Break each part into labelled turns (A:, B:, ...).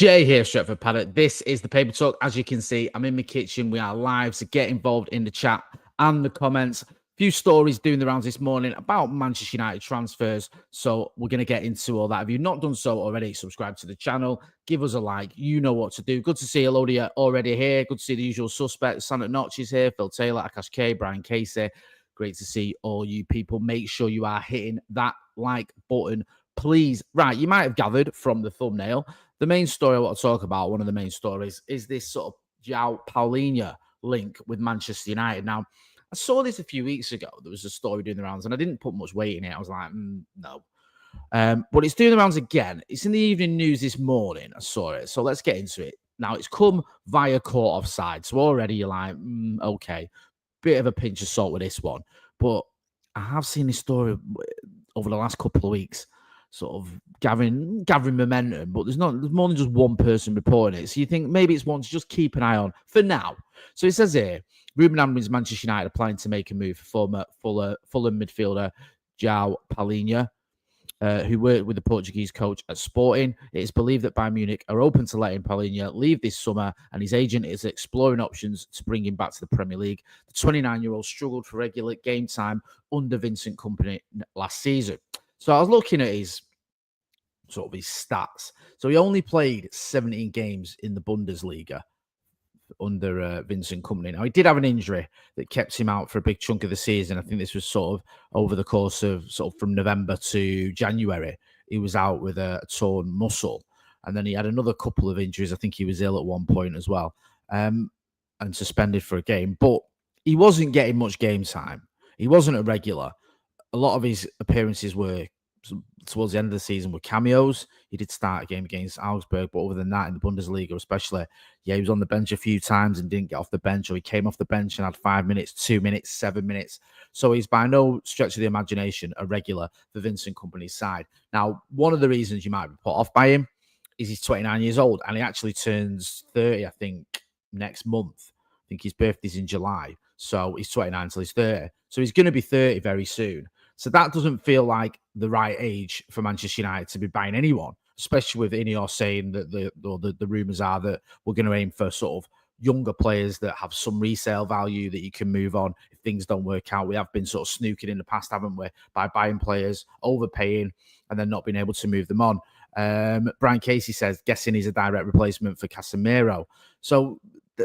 A: Jay here, Stretford Paddock. This is the Paper Talk. As you can see, I'm in my kitchen. We are live, so get involved in the chat and the comments. A few stories doing the rounds this morning about Manchester United transfers, so we're going to get into all that. If you've not done so already, subscribe to the channel, give us a like. You know what to do. Good to see a load of you already here. Good to see the usual suspects. Sonic Notch is here, Phil Taylor, Akash K, Brian Casey. Great to see all you people. Make sure you are hitting that like button, please. Right, you might have gathered from the thumbnail. The main story I want to talk about, one of the main stories, is this sort of Palhinha link with Manchester United. Now, I saw this a few weeks ago. There was a story doing the rounds, and I didn't put much weight in it. I was like, no. But it's doing the rounds again. It's in the evening news this morning. I saw it. So let's get into it. Now, it's come via court offside. So already you're like, okay. Bit of a pinch of salt with this one. But I have seen this story over the last couple of weeks, sort of gathering momentum, but there's more than just one person reporting it. So you think maybe it's one to just keep an eye on for now. So it says here, Ruben Amorim's Manchester United are planning to make a move for former Fulham midfielder João Palhinha, who worked with the Portuguese coach at Sporting. It is believed that Bayern Munich are open to letting Palhinha leave this summer, and his agent is exploring options to bring him back to the Premier League. The 29-year-old struggled for regular game time under Vincent Kompany last season. So I was looking at his stats. So he only played 17 games in the Bundesliga under Vincent Kompany. Now, he did have an injury that kept him out for a big chunk of the season. I think this was sort of over the course of from November to January. He was out with a torn muscle. And then he had another couple of injuries. I think he was ill at one point as well, and suspended for a game. But he wasn't getting much game time. He wasn't a regular. A lot of his appearances were towards the end of the season were cameos. He did start a game against Augsburg, but other than that, in the Bundesliga especially, he was on the bench a few times and didn't get off the bench, or he came off the bench and had 5 minutes, 2 minutes, 7 minutes. So he's by no stretch of the imagination a regular for Vincent Kompany's side. Now, one of the reasons you might be put off by him is he's 29 years old, and he actually turns 30, I think, next month. I think his birthday's in July. So he's 29 until he's 30. So he's going to be 30 very soon. So that doesn't feel like the right age for Manchester United to be buying anyone, especially with Ineos saying that the rumours are that we're going to aim for sort of younger players that have some resale value that you can move on if things don't work out. We have been sort of snooking in the past, haven't we, by buying players, overpaying, and then not being able to move them on. Brian Casey says, guessing he's a direct replacement for Casemiro. So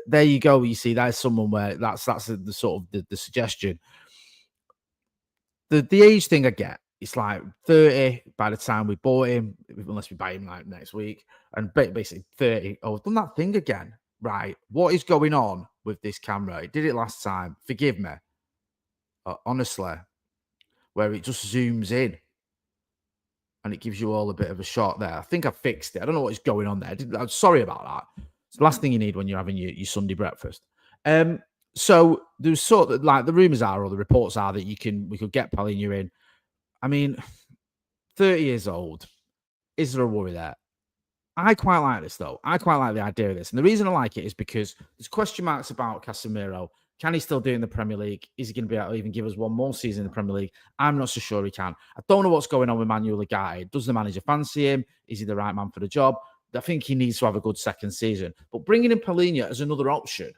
A: there you go. You see, that's someone where that's the sort of the suggestion. The age thing I get, it's like 30 by the time we bought him, unless we buy him like next week, and basically 30. Oh, I've done that thing again. Right. What is going on with this camera? It did it last time. Forgive me. Honestly, where it just zooms in and it gives you all a bit of a shot there. I think I fixed it. I don't know what is going on there. I'm sorry about that. It's the last thing you need when you're having your Sunday breakfast. So there's sort of like the rumors are, or the reports are, that we could get Palhinha in. I mean, 30 years old. Is there a worry there? I quite like this though. I quite like the idea of this. And the reason I like it is because there's question marks about Casemiro. Can he still do it in the Premier League? Is he going to be able to even give us one more season in the Premier League? I'm not so sure he can. I don't know what's going on with Manuel Ugarte. Does the manager fancy him? Is he the right man for the job? I think he needs to have a good second season. But bringing in Palhinha as another option,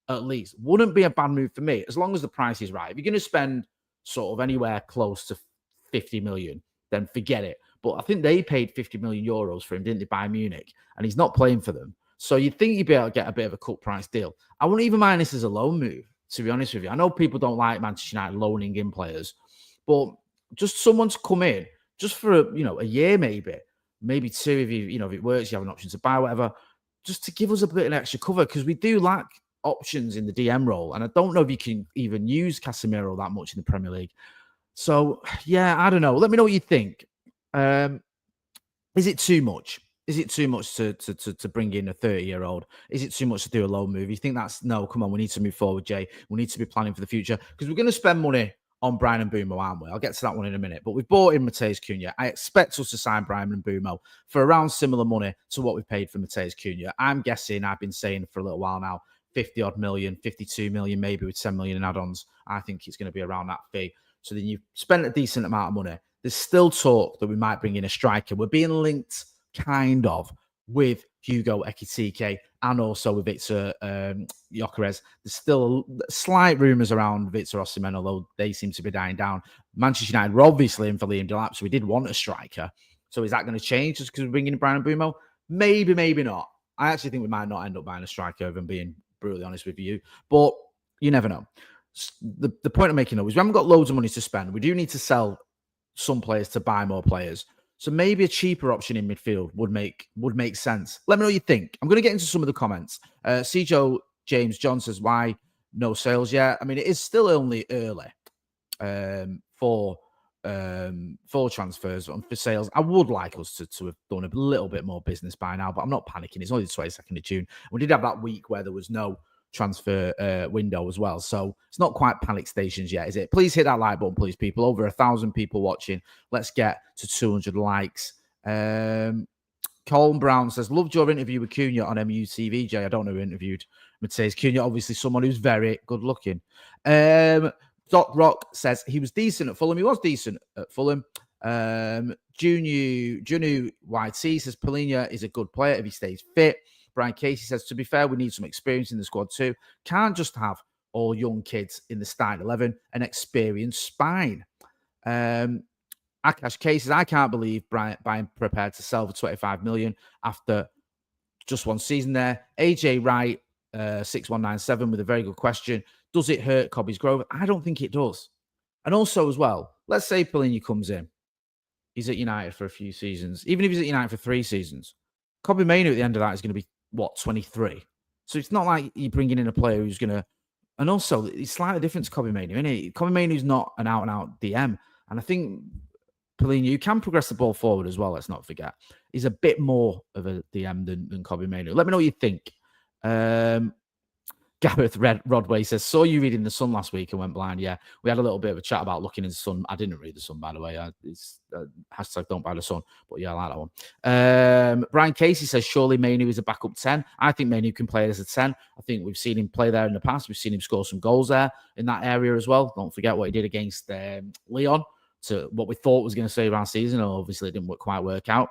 A: at least, wouldn't be a bad move for me, as long as the price is right. If you're going to spend sort of anywhere close to 50 million, then forget it. But I think they paid 50 million euros for him, didn't they, by Munich? And he's not playing for them. So you'd think you'd be able to get a bit of a cut price deal. I wouldn't even mind this as a loan move, to be honest with you. I know people don't like Manchester United loaning in players, but just someone to come in, just for a year maybe two, if if it works, you have an option to buy, whatever, just to give us a bit of extra cover, because we do lack options in the DM role, and I don't know if you can even use Casemiro that much in the Premier League. So yeah, I don't know. Let me know what you think. Is it too much? Is it too much to bring in a 30-year-old? Is it too much to do a loan move? You think that's no? Come on, we need to move forward, Jay. We need to be planning for the future, because we're going to spend money on Bryan Mbeumo, aren't we? I'll get to that one in a minute. But we've bought in Matheus Cunha. I expect us to sign Bryan Mbeumo for around similar money to what we've paid for Matheus Cunha. I'm guessing, I've been saying for a little while now, 50-odd million, 52 million, maybe with 10 million in add-ons. I think it's going to be around that fee. So then you've spent a decent amount of money. There's still talk that we might bring in a striker. We're being linked, kind of, with Hugo Ekitike and also with Victor Gyokeres. There's still slight rumours around Victor Osimhen, although they seem to be dying down. Manchester United were obviously in for Liam Delap, so we did want a striker. So is that going to change just because we're bringing in Brian Mbeumo? Maybe, maybe not. I actually think we might not end up buying a striker, if I'm being brutally honest with you. But you never know. The point I'm making, though, is we haven't got loads of money to spend. We do need to sell some players to buy more players. So maybe a cheaper option in midfield would make sense. Let me know what you think. I'm going to get into some of the comments. Cjo James John says, why no sales yet? I mean, it is still only early for transfers and for sales. I would like us to have done a little bit more business by now, but I'm not panicking. It's only the 22nd of June. We did have that week where there was no transfer window as well. So it's not quite panic stations yet, is it? Please hit that like button, please, people. Over 1,000 people watching. Let's get to 200 likes. Colin Brown says, loved your interview with Cunha on MUTV, Jay. I don't know who interviewed Mateus Cunha. Obviously someone who's very good looking. Doc Rock says he was decent at Fulham. He was decent at Fulham. Junu YT says Palhinha is a good player if he stays fit. Brian Casey says, to be fair, we need some experience in the squad too. Can't just have all young kids in the starting 11, an experienced spine. Akash K says, I can't believe Bayern prepared to sell for 25 million after just one season there. AJ Wright, 6197 with a very good question. Does it hurt Cobby's growth? I don't think it does. And also as well, let's say Palhinha comes in. He's at United for a few seasons. Even if he's at United for 3 seasons, Kobbie Mainoo at the end of that is going to be, 23? So it's not like you're bringing in a player who's going to... And also, it's slightly different to Kobbie Mainoo, isn't it? Kobbie Mainoo's not an out-and-out DM. And I think Palhinha, you can progress the ball forward as well, let's not forget. He's a bit more of a DM than Kobbie Mainoo. Let me know what you think. Gareth Rodway says, saw you reading The Sun last week and went blind. Yeah, we had a little bit of a chat about looking in The Sun. I didn't read The Sun, by the way. It's hashtag don't buy The Sun. But yeah, I like that one. Brian Casey says, surely Mainoo is a backup 10. I think Mainoo can play as a 10. I think we've seen him play there in the past. We've seen him score some goals there in that area as well. Don't forget what he did against Leon to what we thought was going to save our season. Obviously, it didn't quite work out.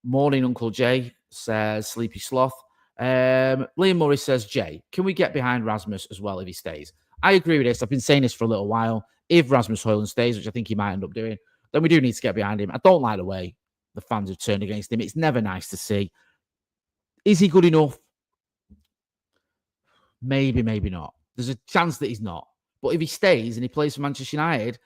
A: Morning, Uncle Jay says, Sleepy Sloth. Liam Murray says, Jay, can we get behind Rasmus as well if he stays? I agree with this. I've been saying this for a little while. If Rasmus Hojlund stays, which I think he might end up doing, then we do need to get behind him. I don't like the way the fans have turned against him. It's never nice to see. Is he good enough? Maybe, maybe not. There's a chance that he's not. But if he stays and he plays for Manchester United,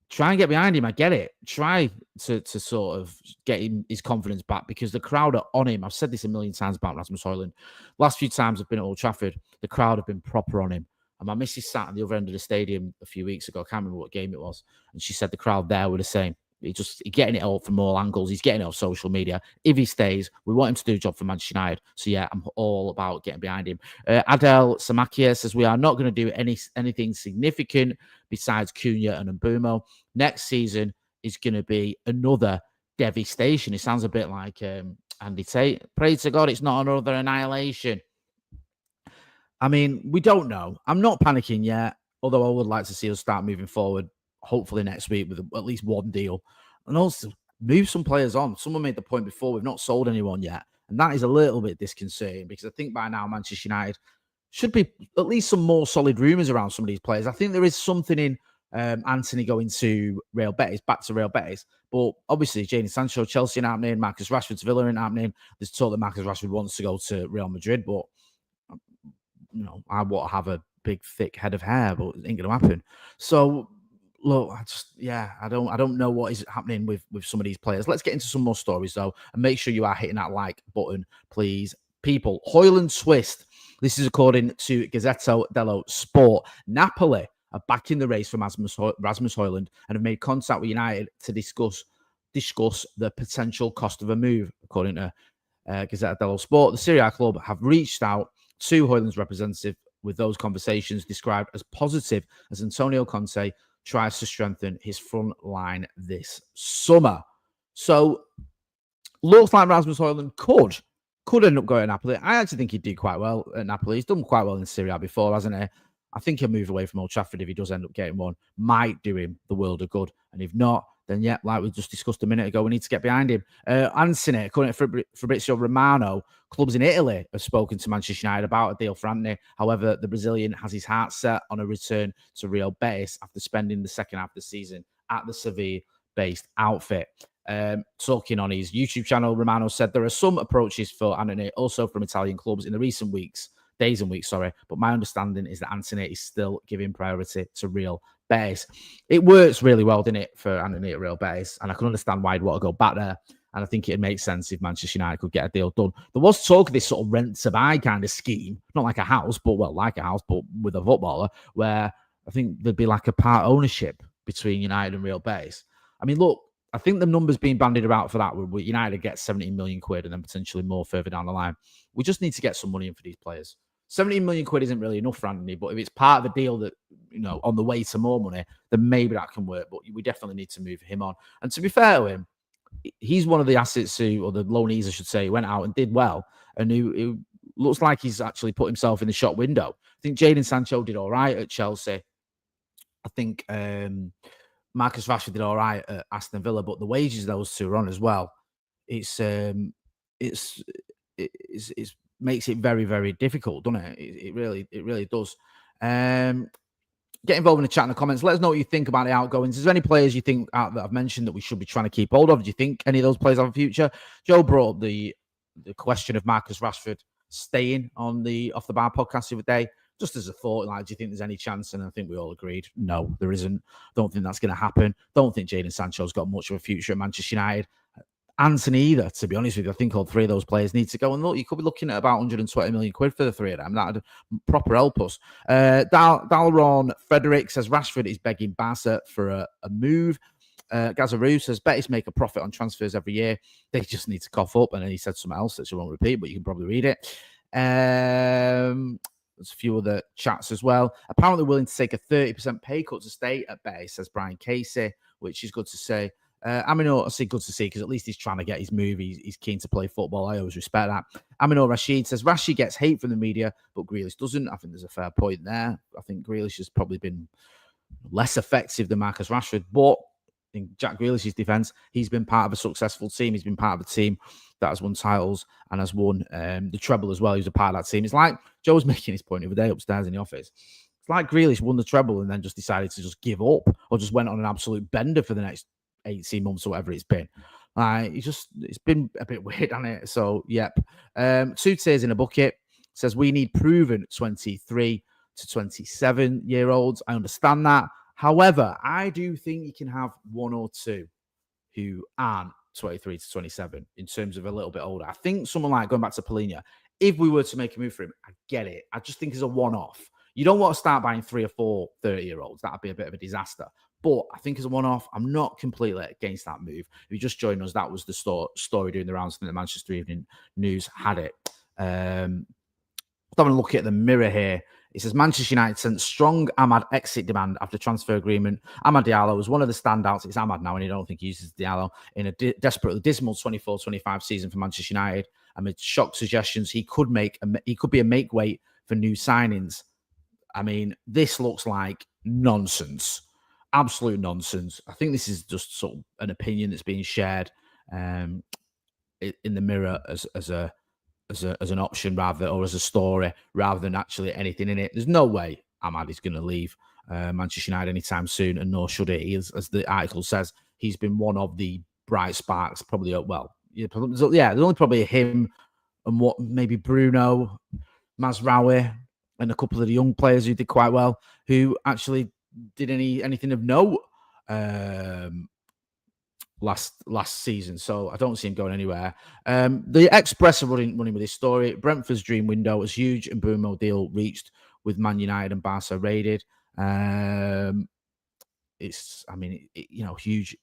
A: try and get behind him. I get it. Try to sort of get his confidence back because the crowd are on him. I've said this a million times about Rasmus Hojlund. Last few times I've been at Old Trafford, the crowd have been proper on him. And my missus sat at the other end of the stadium a few weeks ago. I can't remember what game it was. And she said the crowd there were the same. He's getting it all from all angles. He's getting it off social media. If he stays, we want him to do a job for Manchester United. So, yeah, I'm all about getting behind him. Adel Samakia says, we are not going to do anything significant besides Cunha and Mbeumo. Next season is going to be another devastation. It sounds a bit like Andy Tate. Pray to God it's not another annihilation. I mean, we don't know. I'm not panicking yet, although I would like to see us start moving forward, hopefully next week with at least one deal. And also move some players on. Someone made the point before, we've not sold anyone yet. And that is a little bit disconcerting because I think by now Manchester United should be at least some more solid rumours around some of these players. I think there is something in Antony going to Real Betis, back to Real Betis. But obviously, Jadon Sancho, Chelsea ain't happening. Marcus Rashford to Villa ain't happening. There's talk that Marcus Rashford wants to go to Real Madrid, but I want to have a big, thick head of hair, but it ain't going to happen. So, look, I don't know what is happening with some of these players. Let's get into some more stories, though, and make sure you are hitting that like button, please. People, Hojlund twist. This is according to Gazzetta dello Sport. Napoli are back in the race for Rasmus Hojlund and have made contact with United to discuss the potential cost of a move, according to Gazzetta dello Sport. The Serie A club have reached out to Hojlund's representative with those conversations described as positive as Antonio Conte tries to strengthen his front line this summer. So, looks like Rasmus Hojlund could end up going to Napoli. I actually think he'd do quite well at Napoli. He's done quite well in Serie A before, hasn't he? I think he'll move away from Old Trafford if he does end up getting one. Might do him the world of good. And if not, then yeah, like we just discussed a minute ago, we need to get behind him. Antony, according to Fabrizio Romano, clubs in Italy have spoken to Manchester United about a deal for Antony. However, the Brazilian has his heart set on a return to Real Betis after spending the second half of the season at the Seville-based outfit. Talking on his YouTube channel, Romano said there are some approaches for Antony also from Italian clubs in the recent days and weeks, but my understanding is that Antony is still giving priority to Real Betis. It works really well, didn't it, for Antony at Real Betis, and I can understand why he'd want to go back there. And I think it'd make sense if Manchester United could get a deal done. There was talk of this sort of rent to buy kind of scheme, not like a house, but like a house, but with a footballer, where I think there'd be like a part ownership between United and Real Betis. I mean, look, I think the numbers being bandied about for that were United get 17 million quid and then potentially more further down the line. We just need to get some money in for these players. 17 million quid isn't really enough for Antony, but if it's part of a deal that, on the way to more money, then maybe that can work. But we definitely need to move him on. And to be fair to him, he's one of the assets or the loanees, I should say, went out and did well. And who looks like he's actually put himself in the shop window. I think Jadon Sancho did all right at Chelsea. I think Marcus Rashford did all right at Aston Villa, but the wages those two are on as well, it makes it very, very difficult, doesn't it? It really does. Get involved in the chat in the comments. Let us know what you think about the outgoings. Is there any players you think that I've mentioned that we should be trying to keep hold of? Do you think any of those players have a future? Joe brought up the question of Marcus Rashford staying on the Off the Bar podcast the other day. Just as a thought, like, do you think there's any chance? And I think we all agreed, no, there isn't. Don't think that's going to happen. Don't think Jadon Sancho's got much of a future at Manchester United. Antony either, to be honest with you. I think all three of those players need to go. And look, you could be looking at about 120 million quid for the three of them. That'd proper help us. Dalron Frederick says Rashford is begging Barca for a move. Gazaru says Betis make a profit on transfers every year. They just need to cough up. And then he said something else that I won't repeat, but you can probably read it. There's a few other chats as well. Apparently willing to take a 30% pay cut to stay at Betis, says Brian Casey, which is good to say. I say good to see because at least he's trying to get his move. He's keen to play football. I always respect that. Amino Rashid says Rashid gets hate from the media, but Grealish doesn't. I think there's a fair point there. I think Grealish has probably been less effective than Marcus Rashford, but in Jack Grealish's defense, he's been part of a successful team. He's been part of a team that has won titles and has won the treble as well. He was a part of that team. It's like Joe was making his point the other day upstairs in the office. It's like Grealish won the treble and then just decided to just give up or just went on an absolute bender for the next 18 months or whatever it's been. It's been a bit weird, hasn't it? So, yep. 2 tiers in a bucket says we need proven 23 to 27-year-olds. I understand that. However, I do think you can have one or two who aren't 23 to 27 in terms of a little bit older. I think someone like going back to Palhinha, if we were to make a move for him, I get it. I just think it's a one-off. You don't want to start buying 3 or 4 30-year-olds. That'd be a bit of a disaster. But I think as a one-off, I'm not completely against that move. If you just joined us, that was the story doing the rounds. I think the Manchester Evening News had it. Having a look at the Mirror here. It says Manchester United sent strong Ahmad exit demand after transfer agreement. Amad Diallo was one of the standouts. It's Ahmad now, and I don't think he uses Diallo in a desperately dismal 24-25 season for Manchester United. Amid shock suggestions, he could be a make weight for new signings. I mean, this looks like nonsense. Absolute nonsense. I think this is just sort of an opinion that's being shared in the Mirror as an option or as a story rather than actually anything in it. There's no way Ahmad is going to leave Manchester United anytime soon, and nor should he. As the article says, he's been one of the bright sparks. There's only probably him and what maybe Bruno, Mazraoui, and a couple of the young players who did quite well, who actually did anything of note last season. So I don't see him going anywhere. The Express are running with this story. Brentford's dream window was huge and Mbeumo deal reached with Man United and Barca raided. Huge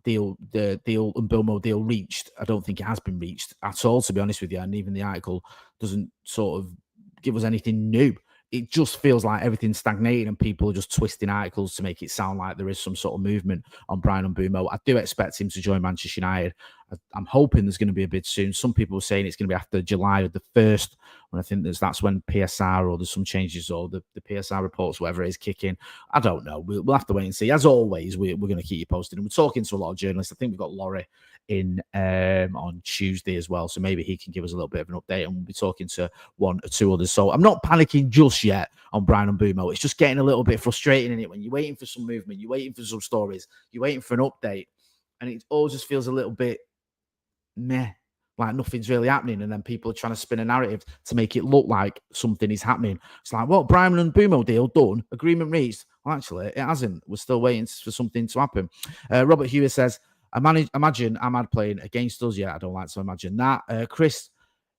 A: deal. The deal and Mbeumo deal reached. I don't think it has been reached at all, to be honest with you. And even the article doesn't sort of give us anything new. it just feels like everything's stagnating and people are just twisting articles to make it sound like there is some sort of movement on Bryan Mbeumo. I do expect him to join Manchester United. I'm hoping there's going to be a bid soon. Some people are saying it's going to be after July the 1st, and I think that's when PSR or there's some changes or the PSR reports, whatever it is, kick in. I don't know. We'll have to wait and see. As always, we're going to keep you posted. And we're talking to a lot of journalists. I think we've got Laurie in on Tuesday as well, so maybe he can give us a little bit of an update, and we'll be talking to one or two others. So I'm not panicking just yet on Bryan Mbeumo. It's just getting a little bit frustrating in it when you're waiting for some movement, you're waiting for some stories, you're waiting for an update, and it all just feels a little bit meh, like nothing's really happening, and then people are trying to spin a narrative to make it look like something is happening. It's like, what, Bryan Mbeumo deal done, agreement reached? Well, actually, it hasn't. We're still waiting for something to happen. Robert Hewitt says, imagine Ahmad playing against us. Yeah, I don't like to imagine that. Chris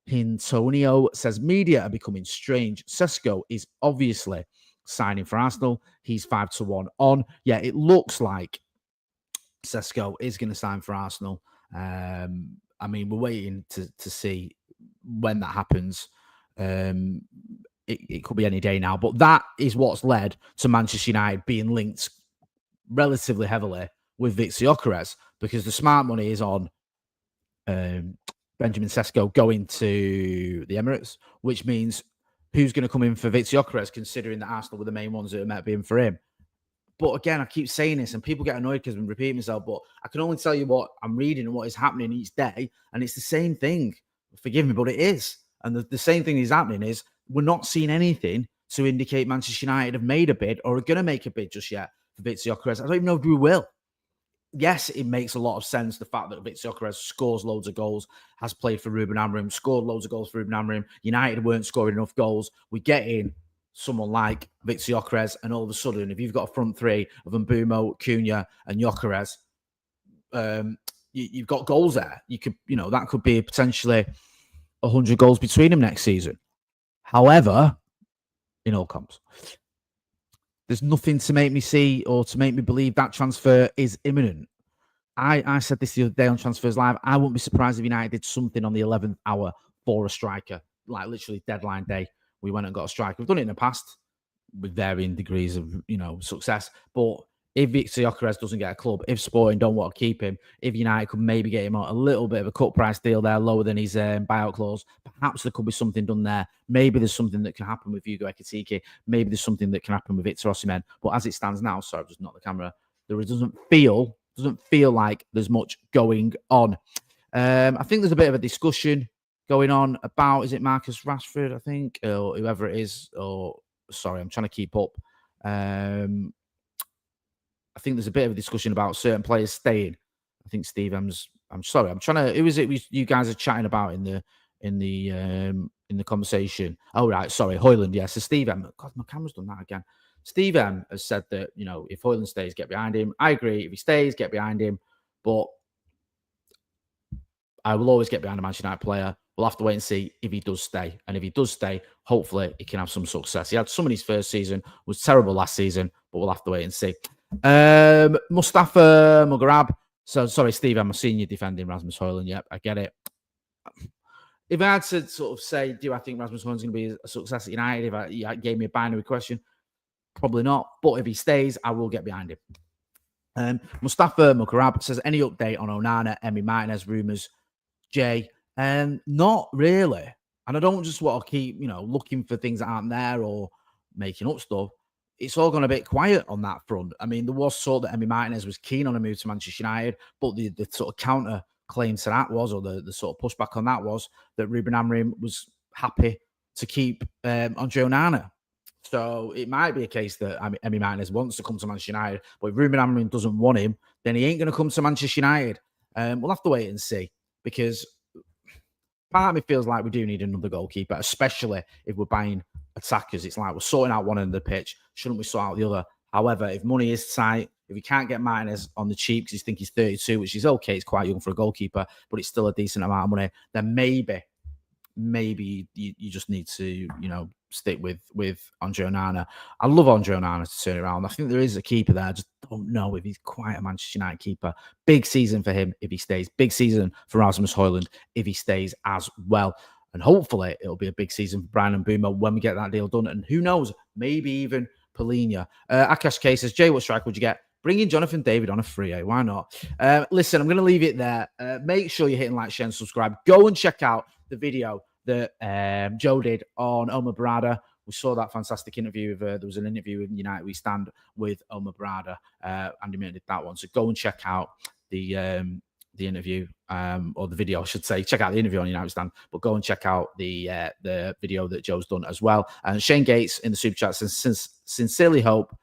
A: Hintonio says, media are becoming strange. Sesko is obviously signing for Arsenal. He's 5-1 on. Yeah, it looks like Sesko is going to sign for Arsenal. I mean, we're waiting to see when that happens. It could be any day now, but that is what's led to Manchester United being linked relatively heavily with Victor Gyokeres, because the smart money is on Benjamin Sesko going to the Emirates, which means who's going to come in for Victor Gyokeres, considering that Arsenal were the main ones that might be in for him. But again, I keep saying this and people get annoyed because I'm repeating myself, but I can only tell you what I'm reading and what is happening each day. And it's the same thing. Forgive me, but it is. And the same thing is happening is we're not seeing anything to indicate Manchester United have made a bid or are going to make a bid just yet for Victor Gyokeres. I don't even know if we will. Yes, it makes a lot of sense, the fact that Victor Gyokeres scores loads of goals, has played for Ruben Amorim, scored loads of goals for Ruben Amorim. United weren't scoring enough goals. We get in someone like Victor Gyokeres, and all of a sudden, if you've got a front three of Mbeumo, Cunha, and Gyokeres, you've got goals there. You could, that could be potentially 100 goals between them next season. However, in all comps, there's nothing to make me see or to make me believe that transfer is imminent. I said this the other day on Transfers Live. I wouldn't be surprised if United did something on the 11th hour for a striker, like literally deadline day. We went and got a striker. We've done it in the past with varying degrees of, success. But if Victor Gyokeres doesn't get a club, if Sporting don't want to keep him, if United could maybe get him on a little bit of a cut price deal there, lower than his buyout clause, perhaps there could be something done there. Maybe there's something that can happen with Hugo Ekitike. Maybe there's something that can happen with Victor Osimhen. But as it stands now, sorry, I've just knocked the camera, there doesn't feel like there's much going on. I think there's a bit of a discussion going on about, is it Marcus Rashford, I think, or whoever it is, or sorry, I'm trying to keep up. I think there's a bit of a discussion about certain players staying. I think Steve M's, I'm sorry, I'm trying to, who is it you guys are chatting about in the conversation? Oh, right, sorry, Hojlund, yeah. So Steve M, God, my camera's done that again. Steve M has said that, if Hojlund stays, get behind him. I agree. If he stays, get behind him. But I will always get behind a Manchester United player. We'll have to wait and see if he does stay. And if he does stay, hopefully he can have some success. He had some in his first season, was terrible last season, but we'll have to wait and see. Mustafa Mugarab. So, sorry, Steve, I'm a senior defending Rasmus Hojlund. Yep, I get it. If I had to sort of say, do I think Rasmus Hojlund's going to be a success at United? If I gave me a binary question, probably not. But if he stays, I will get behind him. Mustafa Mugarab says, any update on Onana, Emi Martinez rumours? Jay, not really. And I don't just want to keep, looking for things that aren't there or making up stuff. It's all gone a bit quiet on that front. I mean, there was talk that Emi Martinez was keen on a move to Manchester United, but the sort of counter claim to that was, or the sort of pushback on that was, that Ruben Amorim was happy to keep Andre Onana. So it might be a case that Emi Martinez wants to come to Manchester United, but if Ruben Amorim doesn't want him, then he ain't going to come to Manchester United. We'll have to wait and see, because part of me feels like we do need another goalkeeper, especially if we're buying attackers. It's like we're sorting out one end of the pitch. Shouldn't we sort out the other? However, if money is tight, if you can't get Martinez on the cheap because you think he's 32, which is okay, it's quite young for a goalkeeper, but it's still a decent amount of money, then maybe you just need to, stick with Andre Onana. I love Andre Onana to turn around. I think there is a keeper there. I just don't know if he's quite a Manchester United keeper. Big season for him if he stays. Big season for Rasmus Hojlund if he stays as well. And hopefully it'll be a big season for Brian and Boomer when we get that deal done. And who knows, maybe even Palhinha. Akash K says, Jay, what strike would you get? Bring in Jonathan David on a free, why not? Listen, I'm going to leave it there. Make sure you're hitting like, share, and subscribe. Go and check out the video that Joe did on Omar Barada. We saw that fantastic interview. There was an interview in United We Stand with Omar Barada. Andy Minton did that one. So go and check out the interview, or the video, I should say. Check out the interview on United Stand, but go and check out the video that Joe's done as well. And Shane Gates in the super chat says, sincerely hope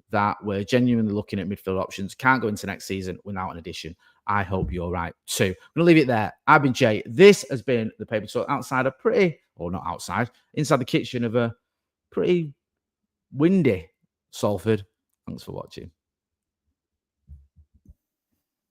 A: that we're genuinely looking at midfield options. Can't go into next season without an addition. I hope you're right too. I'm going to leave it there. I've been Jay. This has been the Paper Talk outside a pretty, or not outside, inside the kitchen of a pretty windy Salford. Thanks for watching.